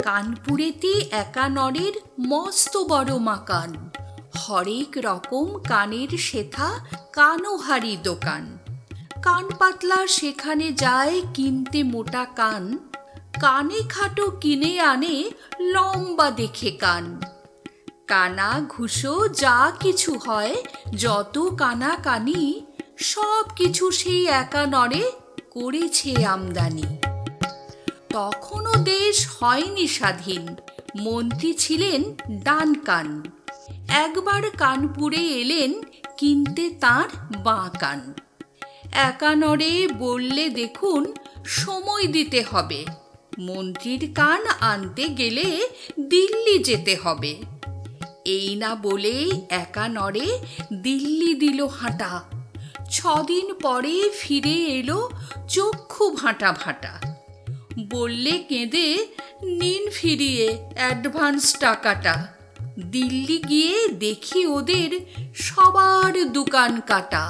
কানপুরেতে একা নরের মস্ত বড় মাকান, হরেক রকম কানের শেথা কানোহারি দোকান। কান পাতলা সেখানে যায় কিনতে মোটা কান, কানে খাটো কিনে আনে লম্বা দেখে কান। কানা ঘুষো যা কিছু হয়, যত কানা কানি, সব কিছু সেই একা নরে করেছে আমদানি। তখনও দেশ হয়নি স্বাধীন, মন্ত্রী ছিলেন ডানকান। একবার কানপুরে এলেন কিনতে তাঁর বাঁ কান। একা নরে বললে দেখুন সময় দিতে হবে, মন্ত্রীর কান আনতে গেলে দিল্লি যেতে হবে। এই না বলে একা নরে দিল্লি দিল হাঁটা, 6 দিন পরে ফিরে এলো চক্ষু ভাঁটা ভাঁটা। বললে কেঁদে, নিন ফিরিয়ে অ্যাডভান্স টাকাটা, দিল্লি গিয়ে দেখি ওদের সবার দোকান কাটা।